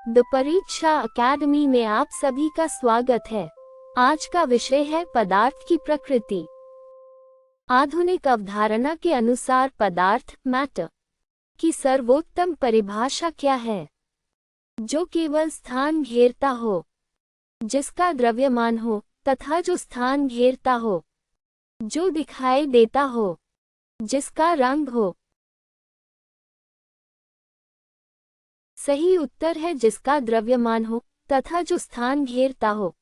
The परीक्षा academy में आप सभी का स्वागत है। आज का विषय है पदार्थ की प्रकृति। आधुनिक अवधारणा के अनुसार पदार्थ मैटर की सर्वोत्तम परिभाषा क्या है? जो केवल स्थान घेरता हो, जिसका द्रव्यमान हो तथा जो स्थान घेरता हो, जो दिखाई देता हो, जिसका रंग हो। सही उत्तर है जिसका द्रव्यमान हो तथा जो स्थान घेरता हो।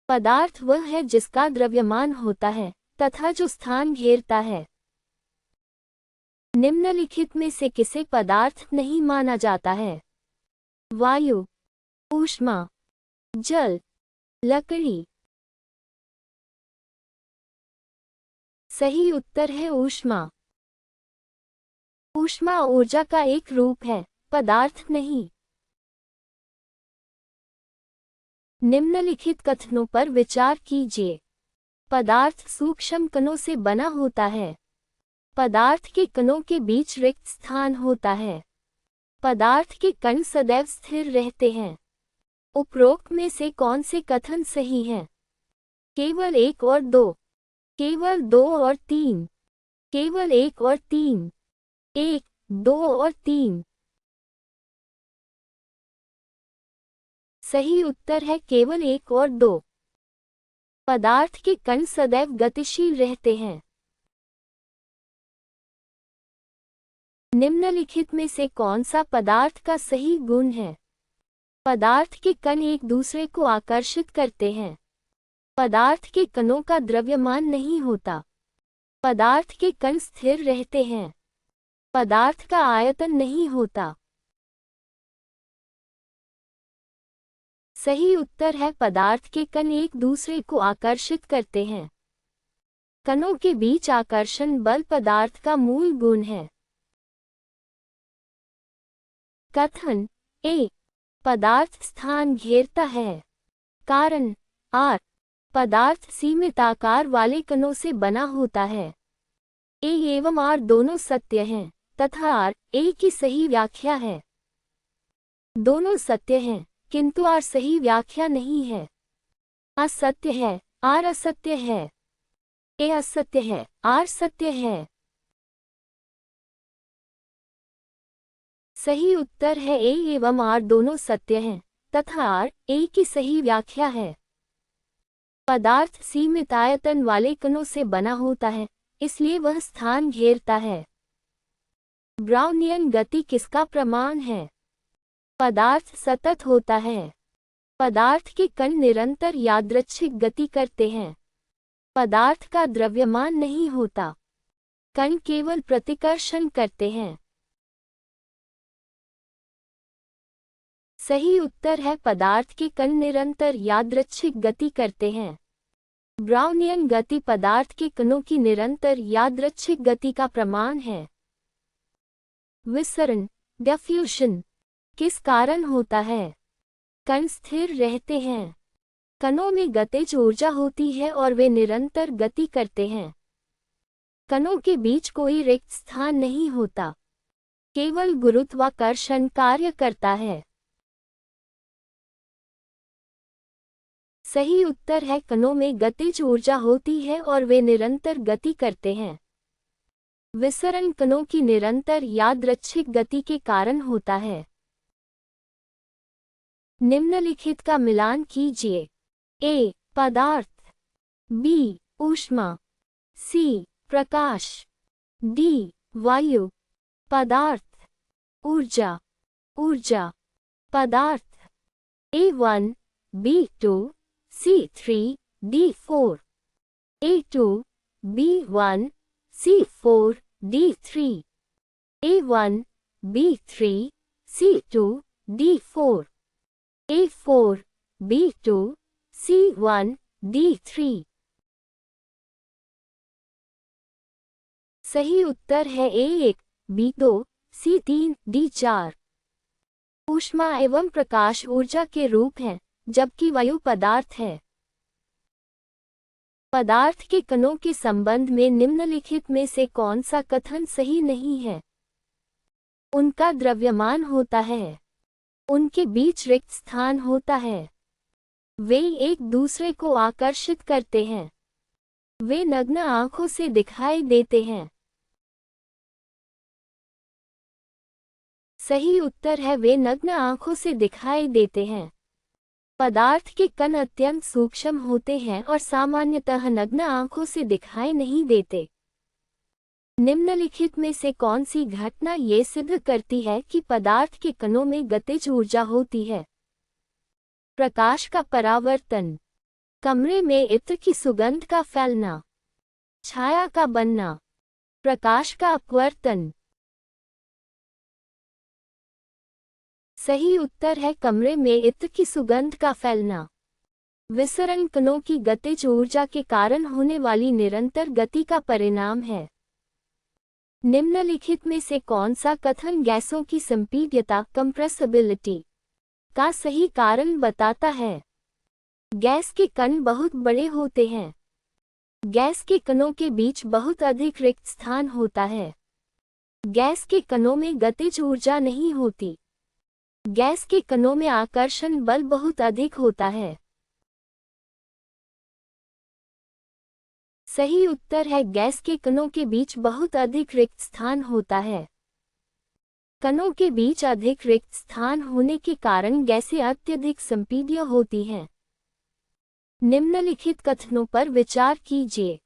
पदार्थ वह है जिसका द्रव्यमान होता है तथा जो स्थान घेरता है। निम्नलिखित में से किसे पदार्थ नहीं माना जाता है? वायु, ऊष्मा, जल, लकड़ी। सही उत्तर है ऊष्मा। ऊष्मा ऊर्जा का एक रूप है, पदार्थ नहीं। निम्नलिखित कथनों पर विचार कीजिए। पदार्थ सूक्ष्म कणों से बना होता है। पदार्थ के कणों के बीच रिक्त स्थान होता है। पदार्थ के कण सदैव स्थिर रहते हैं। उपरोक्त में से कौन से कथन सही हैं? केवल एक और दो, केवल दो और तीन, केवल एक और तीन, एक, दो और तीन। सही उत्तर है केवल एक और दो। पदार्थ के कण सदैव गतिशील रहते हैं। निम्नलिखित में से कौन सा पदार्थ का सही गुण है? पदार्थ के कण एक दूसरे को आकर्षित करते हैं। पदार्थ के कणों का द्रव्यमान नहीं होता। पदार्थ के कण स्थिर रहते हैं। पदार्थ का आयतन नहीं होता। सही उत्तर है पदार्थ के कण एक दूसरे को आकर्षित करते हैं। कणों के बीच आकर्षण बल पदार्थ का मूल गुण है। कथन ए, पदार्थ स्थान घेरता है। कारण आर, पदार्थ सीमित आकार वाले कणों से बना होता है। ए एवं आर दोनों सत्य हैं तथा आर ए की सही व्याख्या है। दोनों सत्य हैं किंतु आर सही व्याख्या नहीं है। असत्य है, आर असत्य है। ए असत्य है, आर सत्य है। सही उत्तर है ए एवं आर दोनों सत्य हैं तथा आर ए की सही व्याख्या है। पदार्थ सीमित आयतन वाले कणों से बना होता है, इसलिए वह स्थान घेरता है। ब्राउनियन गति किसका प्रमाण है? पदार्थ सतत होता है। पदार्थ के कण निरंतर यादृच्छिक गति करते हैं। पदार्थ का द्रव्यमान नहीं होता। कण केवल प्रतिकर्षण करते हैं। सही उत्तर है पदार्थ के कण निरंतर यादृच्छिक गति करते हैं। ब्राउनियन गति पदार्थ के कणों की निरंतर यादृच्छिक गति का प्रमाण है। विसरण, डिफ्यूजन किस कारण होता है? कण स्थिर रहते हैं। कणों में गतिज ऊर्जा होती है और वे निरंतर गति करते हैं। कणों के बीच कोई रिक्त स्थान नहीं होता। केवल गुरुत्वाकर्षण कार्य करता है। सही उत्तर है कणों में गतिज ऊर्जा होती है और वे निरंतर गति करते हैं। विसरण कणों की निरंतर यादृच्छिक गति के कारण होता है। निम्नलिखित का मिलान कीजिए। ए, पदार्थ, बी, ऊष्मा, सी, प्रकाश, डी, वायु। पदार्थ, ऊर्जा, ऊर्जा, पदार्थ। A1, B2, C3, D4, A2, B1, C4, D3, A1, B3, C2, D4, A4, B2, C1, D3। सही उत्तर है A1, B2, C3, D4। ऊष्मा एवं प्रकाश ऊर्जा के रूप हैं, जबकि वायु पदार्थ है। पदार्थ के कणों के संबंध में निम्नलिखित में से कौन सा कथन सही नहीं है? उनका द्रव्यमान होता है। उनके बीच रिक्त स्थान होता है। वे एक दूसरे को आकर्षित करते हैं। वे नग्न आंखों से दिखाई देते हैं। सही उत्तर है वे नग्न आंखों से दिखाई देते हैं। पदार्थ के कण अत्यंत सूक्ष्म होते हैं और सामान्यतः नग्न आंखों से दिखाई नहीं देते। निम्नलिखित में से कौन सी घटना ये सिद्ध करती है कि पदार्थ के कणों में गतिज ऊर्जा होती है? प्रकाश का परावर्तन, कमरे में इत्र की सुगंध का फैलना, छाया का बनना, प्रकाश का अपवर्तन। सही उत्तर है कमरे में इत्र की सुगंध का फैलना। विसरण कणों की गतिज ऊर्जा के कारण होने वाली निरंतर गति का परिणाम है। निम्नलिखित में से कौन सा कथन गैसों की संपीड्यता कंप्रेसिबिलिटी का सही कारण बताता है? गैस के कण बहुत बड़े होते हैं। गैस के कणों के बीच बहुत अधिक रिक्त स्थान होता है। गैस के कणों में गतिज ऊर्जा नहीं होती। गैस के कणों में आकर्षण बल बहुत अधिक होता है। सही उत्तर है गैस के कणों के बीच बहुत अधिक रिक्त स्थान होता है। कणों के बीच अधिक रिक्त स्थान होने के कारण गैसें अत्यधिक संपीड्य होती हैं। निम्नलिखित कथनों पर विचार कीजिए।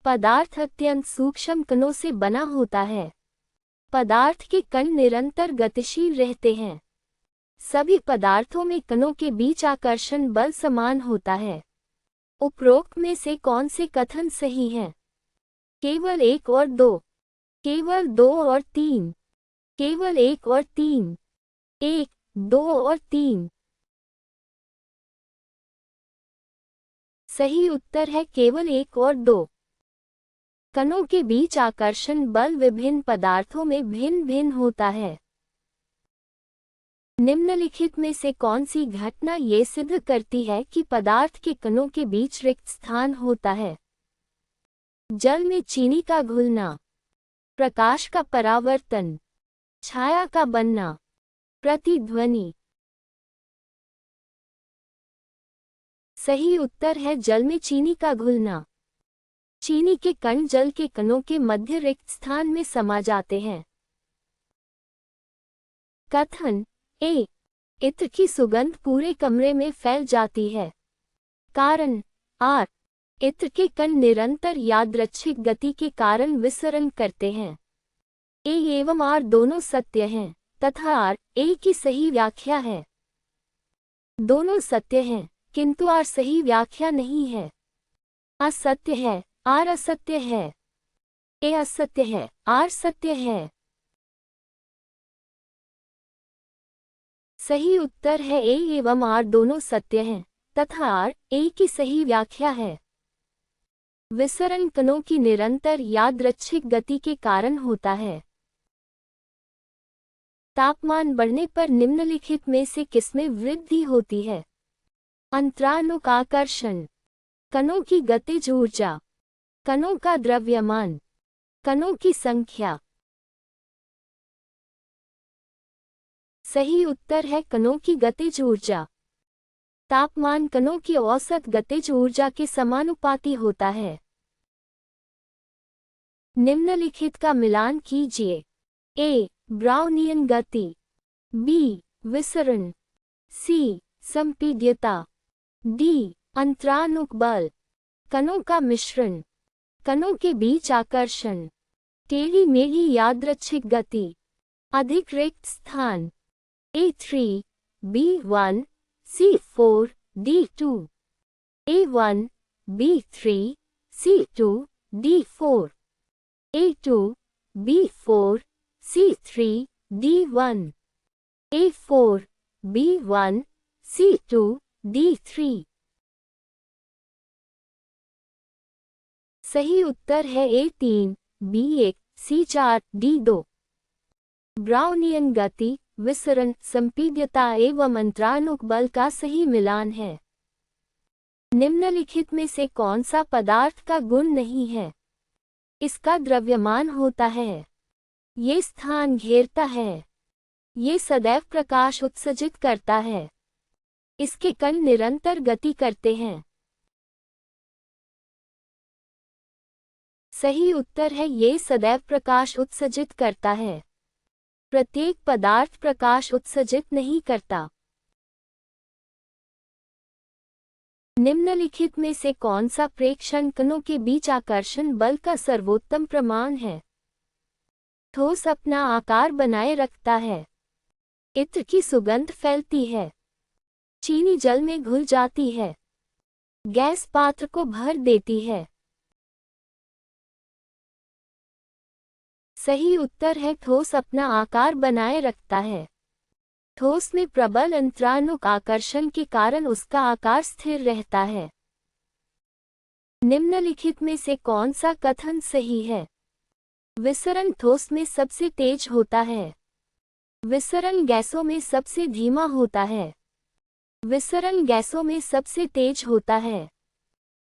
पदार्थ अत्यंत सूक्ष्म कणों से बना होता है। पदार्थ के कण निरंतर गतिशील रहते हैं। सभी पदार्थों में कणों के बीच आकर्षण बल समान होता है। उपरोक्त में से कौन से कथन सही हैं? केवल 1 और 2, केवल 2 और 3, केवल 1 और 3, 1, 2 और 3। सही उत्तर है केवल 1 और 2। कणों के बीच आकर्षण बल विभिन्न पदार्थों में भिन्न भिन्न होता है। निम्नलिखित में से कौन सी घटना ये सिद्ध करती है कि पदार्थ के कणों के बीच रिक्त स्थान होता है? जल में चीनी का घुलना, प्रकाश का परावर्तन, छाया का बनना, प्रतिध्वनि। सही उत्तर है जल में चीनी का घुलना। चीनी के कण जल के कणों के मध्य रिक्त स्थान में समा जाते हैं। कथन ए, इत्र की सुगंध पूरे कमरे में फैल जाती है। कारण आर, इत्र के कण निरंतर यादृच्छिक गति के कारण विसरण करते हैं। ए एवं आर दोनों सत्य हैं तथा आर ए की सही व्याख्या है। दोनों सत्य हैं किंतु आर सही व्याख्या नहीं है। असत्य है, आर असत्य है। ए असत्य है, आर सत्य है। सही उत्तर है ए एवं आर दोनों सत्य हैं तथा आर ए की सही व्याख्या है। विसरण कणों की निरंतर यादृच्छिक गति के कारण होता है। तापमान बढ़ने पर निम्नलिखित में से किसमें वृद्धि होती है? अंतरानुक आकर्षण, कणों की गतिज ऊर्जा, कणों का द्रव्यमान, कणों की संख्या। सही उत्तर है कणों की गतिज ऊर्जा। तापमान कणों की औसत गतिज ऊर्जा के समानुपाती होता है। निम्नलिखित का मिलान कीजिए। ए, ब्राउनियन गति, बी, विसरण, सी, संपीड्यता, डी, अंतरानुक बल। कणों का मिश्रण, कणों के बीच आकर्षण, टेढ़ी मेढ़ी यादृच्छिक गति, अधिक रिक्त स्थान। A3, B1, C4, D2, A1, B3, C2, D4, A2, B4, C3, D1, A4, B1, C2, D3। सही उत्तर है A3, B1, C4, D2। Brownian गति, विसरण, संपीड्यता एवं अंतरानुक बल का सही मिलान है। निम्नलिखित में से कौन सा पदार्थ का गुण नहीं है? इसका द्रव्यमान होता है। ये स्थान घेरता है। ये सदैव प्रकाश उत्सर्जित करता है। इसके कण निरंतर गति करते हैं। सही उत्तर है ये सदैव प्रकाश उत्सर्जित करता है। प्रत्येक पदार्थ प्रकाश उत्सर्जित नहीं करता। निम्नलिखित में से कौन सा प्रेक्षण कणों के बीच आकर्षण बल का सर्वोत्तम प्रमाण है? ठोस अपना आकार बनाए रखता है। इत्र की सुगंध फैलती है। चीनी जल में घुल जाती है। गैस पात्र को भर देती है। सही उत्तर है ठोस अपना आकार बनाए रखता है। ठोस में प्रबल अंतरानुक आकर्षण के कारण उसका आकार स्थिर रहता है। निम्नलिखित में से कौन सा कथन सही है? विसरण ठोस में सबसे तेज होता है। विसरण गैसों में सबसे धीमा होता है। विसरण गैसों में सबसे तेज होता है।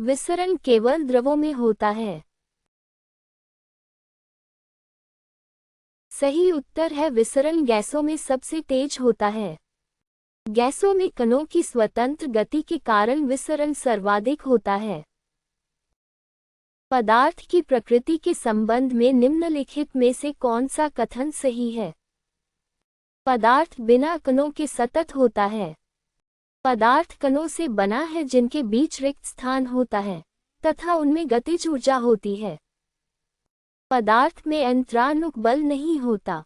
विसरण केवल द्रवों में होता है। सही उत्तर है विसरण गैसों में सबसे तेज होता है। गैसों में कणों की स्वतंत्र गति के कारण विसरण सर्वाधिक होता है। पदार्थ की प्रकृति के संबंध में निम्नलिखित में से कौन सा कथन सही है? पदार्थ बिना कणों के सतत होता है। पदार्थ कणों से बना है जिनके बीच रिक्त स्थान होता है तथा उनमें गतिज ऊर्जा होती है। पदार्थ में अंतरानुक बल नहीं होता।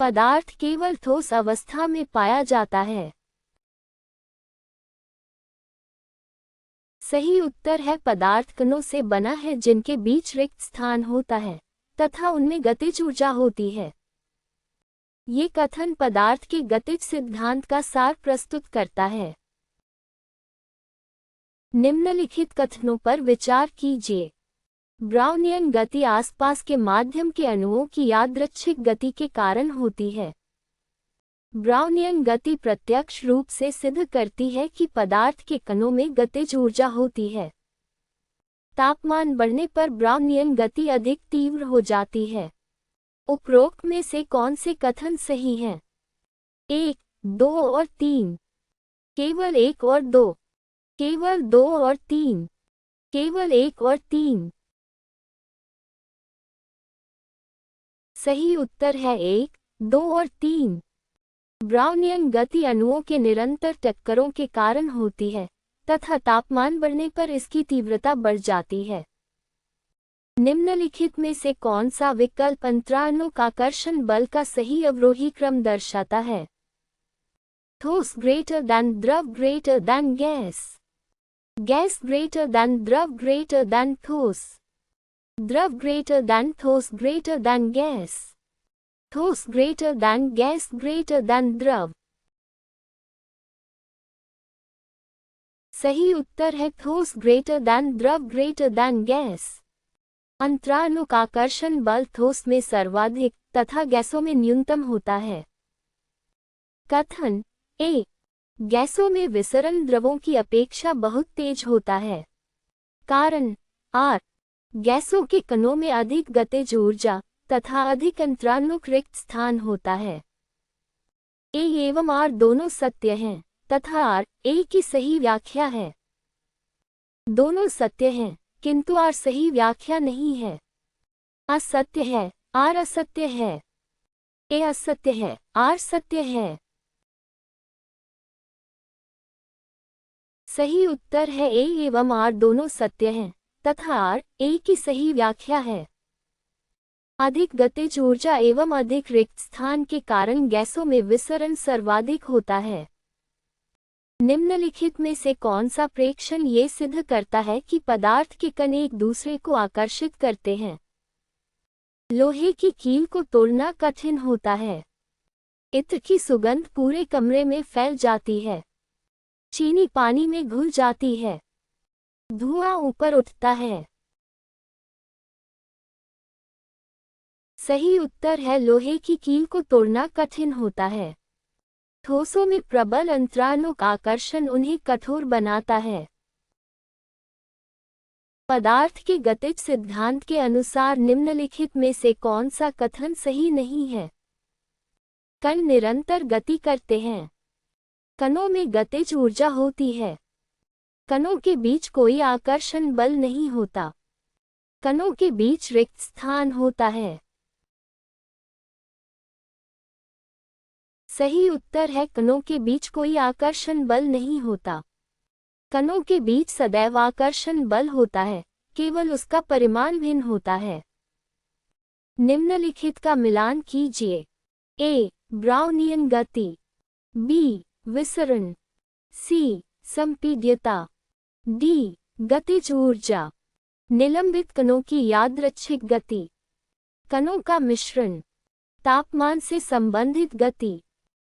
पदार्थ केवल ठोस अवस्था में पाया जाता है। सही उत्तर है पदार्थ कणों से बना है जिनके बीच रिक्त स्थान होता है तथा उनमें गतिज ऊर्जा होती है। ये कथन पदार्थ के गतिज सिद्धांत का सार प्रस्तुत करता है। निम्नलिखित कथनों पर विचार कीजिए। ब्राउनियन गति आसपास के माध्यम के अणुओं की यादृच्छिक गति के कारण होती है। ब्राउनियन गति प्रत्यक्ष रूप से सिद्ध करती है कि पदार्थ के कणों में गतिज ऊर्जा होती है। तापमान बढ़ने पर ब्राउनियन गति अधिक तीव्र हो जाती है। उपरोक्त में से कौन से कथन सही हैं? 1, 2 और 3। केवल 1 और 2। केवल 2 और 3। केवल 1 और 3। सही उत्तर है 1, 2 और 3। ब्राउनियन गति अणुओं के निरंतर टक्करों के कारण होती है तथा तापमान बढ़ने पर इसकी तीव्रता बढ़ जाती है। निम्नलिखित में से कौन सा विकल्प अंतरानुक आकर्षण बल का सही अवरोही क्रम दर्शाता है? ठोस ग्रेटर दैन द्रव greater than gas. Gas greater than द्रव ग्रेटर दैन ठोस। द्रव ग्रेटर दैन ठोस ग्रेटर दैन गैस। ठोस greater than gas greater than द्रव। सही उत्तर है ठोस ग्रेटर दैन द्रव ग्रेटर दैन गैस। अंतरानुक आकर्षण बल ठोस में सर्वाधिक तथा गैसों में न्यूनतम होता है। कथन ए, गैसों में विसरण द्रवों की अपेक्षा बहुत तेज होता है। कारण आर, गैसों के कणों में अधिक गतिज ऊर्जा तथा अधिक अंतरानुक रिक्त स्थान होता है। ए एवं आर दोनों सत्य हैं तथा आर ए की सही व्याख्या है। दोनों सत्य हैं किंतु आर सही व्याख्या नहीं है। असत्य है, आर असत्य है। ए असत्य है, आर सत्य है। सही उत्तर है ए एवं आर दोनों सत्य हैं तथा आर ए की सही व्याख्या है। अधिक गतिज ऊर्जा एवं अधिक रिक्त स्थान के कारण गैसों में विसरण सर्वाधिक होता है। निम्नलिखित में से कौन सा प्रेक्षण ये सिद्ध करता है कि पदार्थ के कण एक दूसरे को आकर्षित करते हैं? लोहे की कील को तोड़ना कठिन होता है। इत्र की सुगंध पूरे कमरे में फैल जाती है। चीनी पानी में घुल जाती है। धुआं ऊपर उठता है। सही उत्तर है लोहे की कील को तोड़ना कठिन होता है। ठोसों में प्रबल अंतरानुक आकर्षण उन्हें कठोर बनाता है। पदार्थ के गतिज सिद्धांत के अनुसार निम्नलिखित में से कौन सा कथन सही नहीं है? कण निरंतर गति करते हैं। कणों में गतिज ऊर्जा होती है। कणों के बीच कोई आकर्षण बल नहीं होता। कणों के बीच रिक्त स्थान होता है। सही उत्तर है कणों के बीच कोई आकर्षण बल नहीं होता। कणों के बीच सदैव आकर्षण बल होता है, केवल उसका परिमाण भिन्न होता है। निम्नलिखित का मिलान कीजिए। ए. ब्राउनियन गति, बी. विसरण, सी. संपीड्यता, डी. गतिज ऊर्जा। निलंबित कणों की यादृच्छिक गति। कणों का मिश्रण। तापमान से संबंधित गति।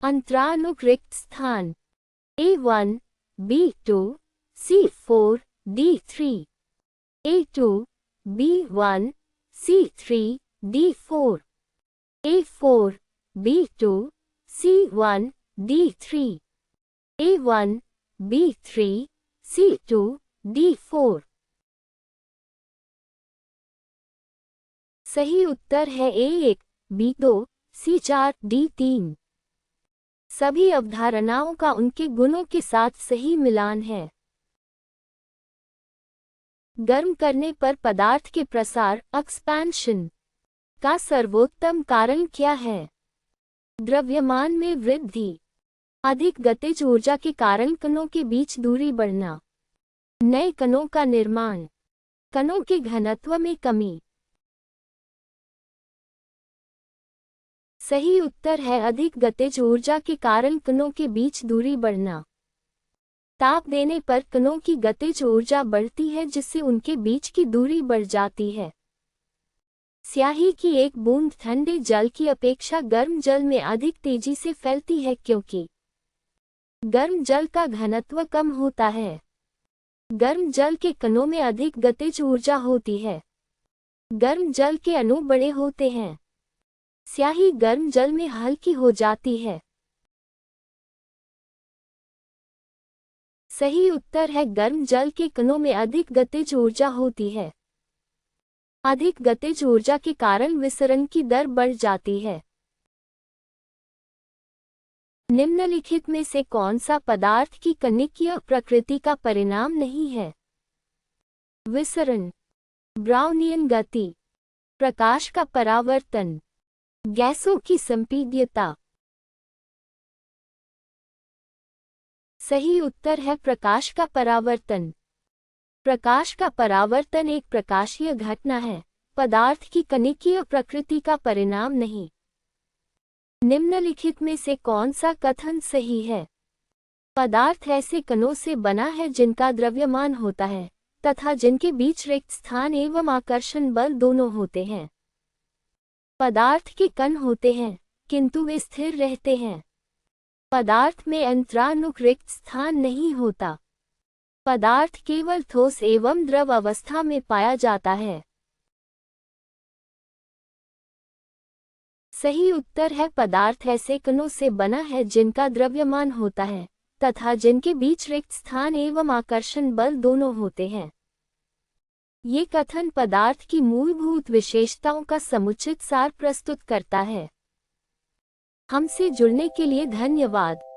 अंतरानुक रिक्त स्थान। A1, B2, C4, D3, A2, B1, C3, D4, A4, B2, C1, D3, A1, B3, C2, D4। सही उत्तर है A1, B2, C4, D3। सभी अवधारणाओं का उनके गुणों के साथ सही मिलान है। गर्म करने पर पदार्थ के प्रसार एक्सपेंशन का सर्वोत्तम कारण क्या है? द्रव्यमान में वृद्धि, अधिक गतिज ऊर्जा के कारण कणों के बीच दूरी बढ़ना, नए कणों का निर्माण, कणों के घनत्व में कमी। सही उत्तर है अधिक गतिज ऊर्जा के कारण कणों के बीच दूरी बढ़ना। ताप देने पर कणों की गतिज ऊर्जा बढ़ती है जिससे उनके बीच की दूरी बढ़ जाती है। स्याही की एक बूंद ठंडे जल की अपेक्षा गर्म जल में अधिक तेजी से फैलती है क्योंकि गर्म जल का घनत्व कम होता है। गर्म जल के कणों में अधिक गतिज ऊर्जा होती है। गर्म जल के अणु बड़े होते हैं। स्याही गर्म जल में हल्की हो जाती है। सही उत्तर है गर्म जल के कणों में अधिक गतिज ऊर्जा होती है। अधिक गतिज ऊर्जा के कारण विसरण की दर बढ़ जाती है। निम्नलिखित में से कौन सा पदार्थ की कणिकीय प्रकृति का परिणाम नहीं है? विसरण, ब्राउनियन गति, प्रकाश का परावर्तन, गैसों की संपीड्यता। सही उत्तर है प्रकाश का परावर्तन। प्रकाश का परावर्तन एक प्रकाशीय घटना है, पदार्थ की कणिकीय प्रकृति का परिणाम नहीं। निम्नलिखित में से कौन सा कथन सही है? पदार्थ ऐसे कणों से बना है जिनका द्रव्यमान होता है तथा जिनके बीच रिक्त स्थान एवं आकर्षण बल दोनों होते हैं। पदार्थ के कण होते हैं किंतु वे स्थिर रहते हैं। पदार्थ में अंतरानुक रिक्त स्थान नहीं होता। पदार्थ केवल ठोस एवं द्रव अवस्था में पाया जाता है। सही उत्तर है पदार्थ ऐसे कणों से बना है जिनका द्रव्यमान होता है तथा जिनके बीच रिक्त स्थान एवं आकर्षण बल दोनों होते हैं। ये कथन पदार्थ की मूलभूत विशेषताओं का समुचित सार प्रस्तुत करता है। हमसे जुड़ने के लिए धन्यवाद।